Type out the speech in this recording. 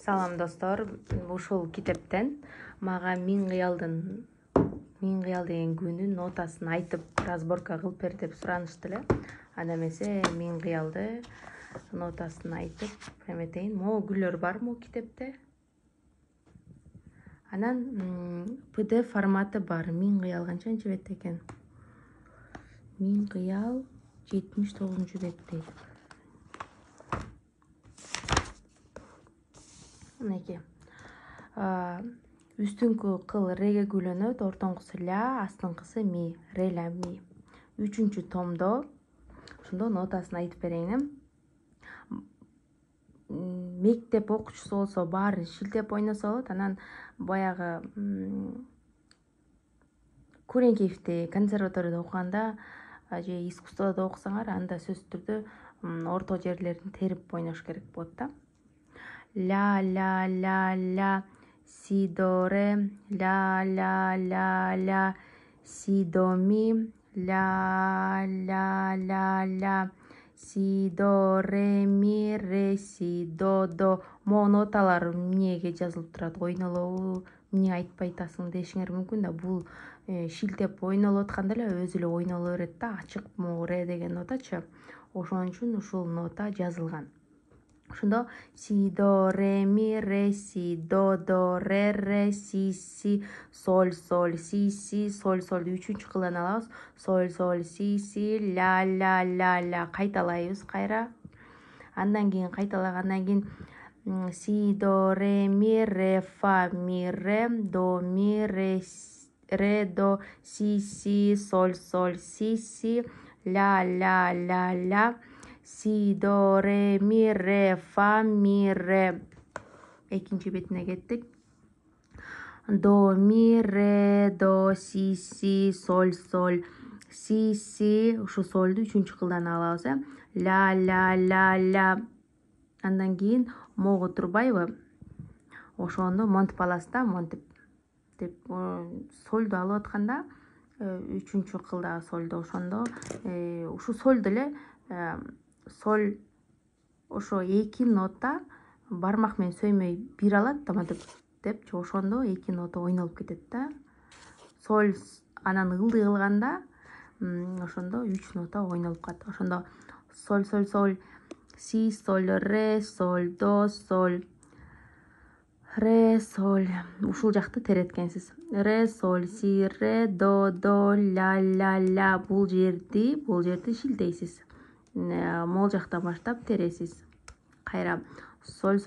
Салам достор, ушул китептен мага миң кыял деген күнүн нотасын айтып разборка кылып бер деп суранышты эле. Анда эмесе миң кыялды нотасын айтып эметейин. Могу гүлдөр бар могу китепте. Анан PDF форматы бар. Миң кыял канчанчы бет экен? Миң кыял 79 беттей. Мынакей. Үстүңкү кыл реге гүлөнөт, ортоңкусу ля, астыңкысы ми, ре ля ми. 3-чү томдо ошондо нотасын айтып берейин. Мектеп окуучусу болсо баарын шилтеп ойносо болот. Анан баягы Куренкеевди консерваторияда окуганда же искусствода окусаңар, анда сөзсүз түрдө орто жерлерин терип ойнош керек болот да. Ля ля ля ля си до ре, ля ля ля ля си до ми, ля ля ля ля си до ре ми, ре си до. Могу ноталар эмнеге жазылып турат, ойнолобу, эмне айтпай атасың дешиңер мүмкүн да. Бул шилтеп ойнолуп атканда эле өзү эле ойноло берет да, ачык могу ре деген нотачы. Ошон үчүн ушул нота жазылган. Ошондо си до ре ми, ре си до ре си соль си соль 3-чү кылдан алабыз. Соль си ля ля ля кайталайбыз кайра. Андан кийин кайталагандан кийин си до ре ми, ре фа ми, ре до ми, ре до си соль си ля ля си до ре ми, ре фа ми, ре. Экинчи бетине кеттик. До ми, ре до си соль си. Ушу сольду 3-чү кылдан алабыз. Ля ля. Андан кийин могу турбайбы? Ошондо монтип аласыз да, монтип деп сольду алып атканда 3-чү кылдагы сольду, ошондо ушу сольду эле соль ошо 2 нота бармак менен сөймөй бир алат да, депчи, ошондо 2 нота ойнолуп кетет да. Соль анан ылдый кылганда ошондо 3 нота ойнолуп калат. Ошондо соль си соль ре соль до соль ре соль. Ушул жакты тереткенсиз. Ре соль си ре до ля. Бул жерди шилтейсиз. Могул жактан баштап тересиз. Кайра соль